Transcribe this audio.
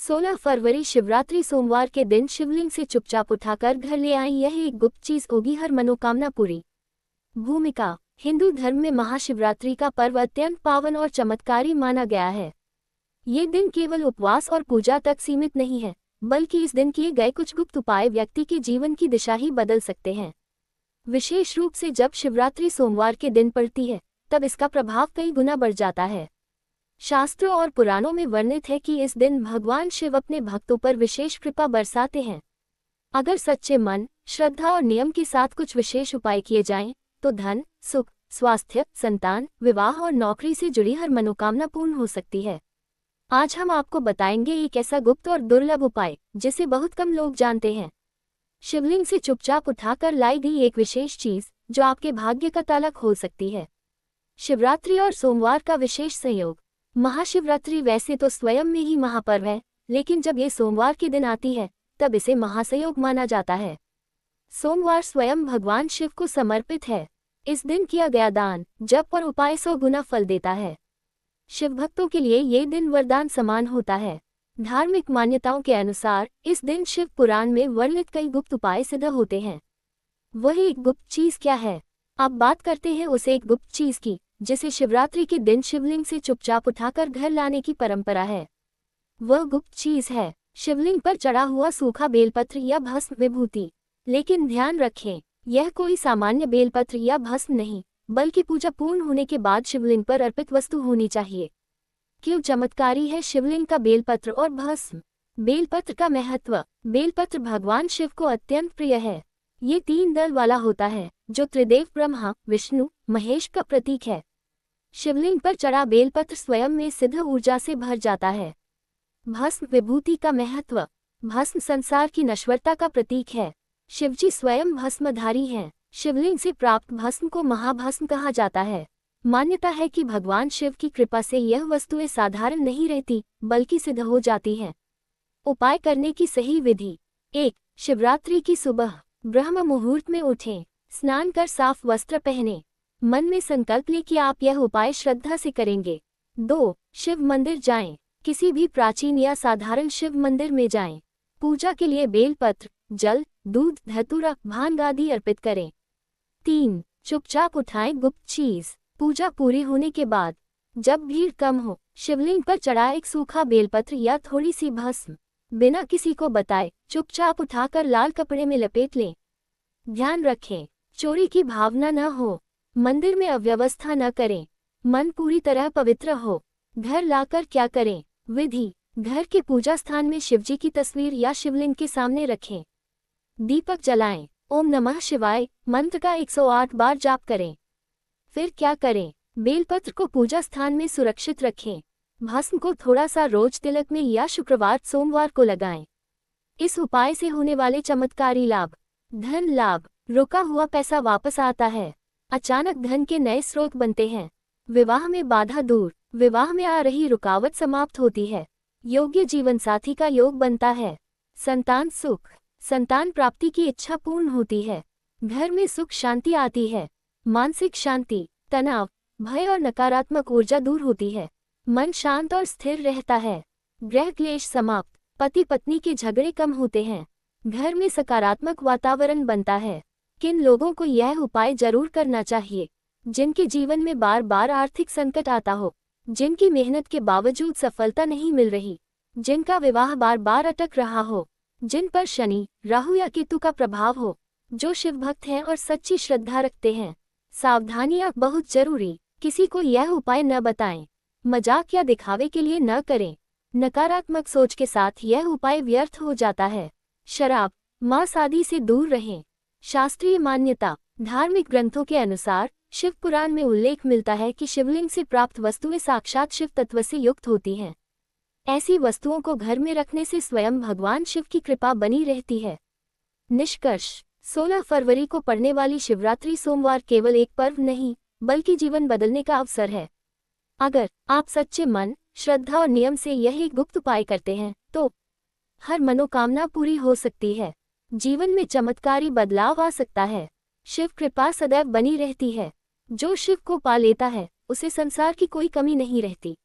16 फरवरी शिवरात्रि सोमवार के दिन शिवलिंग से चुपचाप उठाकर घर ले आएं, यह एक गुप्त चीज होगी हर मनोकामना पूरी। भूमिका। हिंदू धर्म में महाशिवरात्रि का पर्व अत्यंत पावन और चमत्कारी माना गया है। ये दिन केवल उपवास और पूजा तक सीमित नहीं है, बल्कि इस दिन किए गए कुछ गुप्त उपाय व्यक्ति के जीवन की दिशा ही बदल सकते हैं। विशेष रूप से जब शिवरात्रि सोमवार के दिन पड़ती है, तब इसका प्रभाव कई गुना बढ़ जाता है। शास्त्रों और पुराणों में वर्णित है कि इस दिन भगवान शिव अपने भक्तों पर विशेष कृपा बरसाते हैं। अगर सच्चे मन, श्रद्धा और नियम के साथ कुछ विशेष उपाय किए जाएं, तो धन, सुख, स्वास्थ्य, संतान, विवाह और नौकरी से जुड़ी हर मनोकामना पूर्ण हो सकती है। आज हम आपको बताएंगे एक ऐसा गुप्त और दुर्लभ उपाय जिसे बहुत कम लोग जानते हैं। शिवलिंग से चुपचाप उठाकर लाई गई एक विशेष चीज जो आपके भाग्य का ताला खोल सकती है। शिवरात्रि और सोमवार का विशेष संयोग। महाशिवरात्रि वैसे तो स्वयं में ही महापर्व है, लेकिन जब ये सोमवार के दिन आती है, तब इसे महासंयोग माना जाता है। सोमवार स्वयं भगवान शिव को समर्पित है। इस दिन किया गया दान, जप और उपाय 100 गुना फल देता है। शिव भक्तों के लिए ये दिन वरदान समान होता है। धार्मिक मान्यताओं के अनुसार इस दिन शिव पुराण में वर्णित कई गुप्त उपाय सिद्ध होते हैं। वही एक गुप्त चीज क्या है? अब बात करते हैं उस एक गुप्त चीज की जिसे शिवरात्रि के दिन शिवलिंग से चुपचाप उठाकर घर लाने की परंपरा है। वह गुप्त चीज है शिवलिंग पर चढ़ा हुआ सूखा बेलपत्र या भस्म विभूति। लेकिन ध्यान रखें, यह कोई सामान्य बेलपत्र या भस्म नहीं, बल्कि पूजा पूर्ण होने के बाद शिवलिंग पर अर्पित वस्तु होनी चाहिए। क्यों चमत्कारी है शिवलिंग का बेलपत्र और भस्म? बेलपत्र का महत्व। बेलपत्र भगवान शिव को अत्यंत प्रिय है। ये 3 दल वाला होता है, जो त्रिदेव ब्रह्मा, विष्णु, महेश का प्रतीक है। शिवलिंग पर चढ़ा बेलपत्र स्वयं में सिद्ध ऊर्जा से भर जाता है। भस्म विभूति का महत्व। भस्म संसार की नश्वरता का प्रतीक है। शिवजी स्वयं भस्मधारी हैं। शिवलिंग से प्राप्त भस्म को महाभस्म कहा जाता है। मान्यता है कि भगवान शिव की कृपा से यह वस्तुएं साधारण नहीं रहती, बल्कि सिद्ध हो जाती हैं। उपाय करने की सही विधि। 1. शिवरात्रि की सुबह ब्रह्म मुहूर्त में उठें, स्नान कर साफ वस्त्र पहनें। मन में संकल्प लें कि आप यह उपाय श्रद्धा से करेंगे। 2. शिव मंदिर जाएं। किसी भी प्राचीन या साधारण शिव मंदिर में जाएं। पूजा के लिए बेलपत्र, जल, दूध, धतूरा, भांग आदि अर्पित करें। 3. चुपचाप उठाएं गुप्त चीज। पूजा पूरी होने के बाद, जब भीड़ कम हो, शिवलिंग पर चढ़ा एक सूखा बेलपत्र या थोड़ी सी भस्म बिना किसी को बताए चुपचाप उठाकर लाल कपड़े में लपेट लें। ध्यान रखें, चोरी की भावना न हो। मंदिर में अव्यवस्था न करें। मन पूरी तरह पवित्र हो। घर लाकर क्या करें? विधि। घर के पूजा स्थान में शिवजी की तस्वीर या शिवलिंग के सामने रखें। दीपक जलाएं। ओम नमः शिवाय मंत्र का 108 बार जाप करें। फिर क्या करें? बेलपत्र को पूजा स्थान में सुरक्षित रखें। भस्म को थोड़ा सा रोज तिलक में या शुक्रवार सोमवार को लगाएं। इस उपाय से होने वाले चमत्कारी लाभ। धन लाभ। रुका हुआ पैसा वापस आता है। अचानक धन के नए स्रोत बनते हैं। विवाह में बाधा दूर। विवाह में आ रही रुकावट समाप्त होती है। योग्य जीवन साथी का योग बनता है। संतान सुख। संतान प्राप्ति की इच्छा पूर्ण होती है। घर में सुख शांति आती है। मानसिक शांति। तनाव, भय और नकारात्मक ऊर्जा दूर होती है। मन शांत और स्थिर रहता है। गृह क्लेश समाप्त। पति पत्नी के झगड़े कम होते हैं। घर में सकारात्मक वातावरण बनता है। किन लोगों को यह उपाय जरूर करना चाहिए? जिनके जीवन में बार बार आर्थिक संकट आता हो, जिनकी मेहनत के बावजूद सफलता नहीं मिल रही, जिनका विवाह बार बार अटक रहा हो, जिन पर शनि, राहु या केतु का प्रभाव हो, जो शिव भक्त हैं और सच्ची श्रद्धा रखते हैं। सावधानियां बहुत जरूरी। किसी को यह उपाय न बताएं। मजाक या दिखावे के लिए न करें। नकारात्मक सोच के साथ यह उपाय व्यर्थ हो जाता है। शराब, मांस आदि से दूर रहें। शास्त्रीय मान्यता। धार्मिक ग्रंथों के अनुसार शिव पुराण में उल्लेख मिलता है कि शिवलिंग से प्राप्त वस्तुएं साक्षात शिव तत्व से युक्त होती हैं। ऐसी वस्तुओं को घर में रखने से स्वयं भगवान शिव की कृपा बनी रहती है। निष्कर्ष। 16 फरवरी को पड़ने वाली शिवरात्रि सोमवार केवल एक पर्व नहीं, बल्कि जीवन बदलने का अवसर है। अगर आप सच्चे मन, श्रद्धा और नियम से यही गुप्त उपाय करते हैं, तो हर मनोकामना पूरी हो सकती है। जीवन में चमत्कारी बदलाव आ सकता है। शिव कृपा सदैव बनी रहती है। जो शिव को पा लेता है, उसे संसार की कोई कमी नहीं रहती।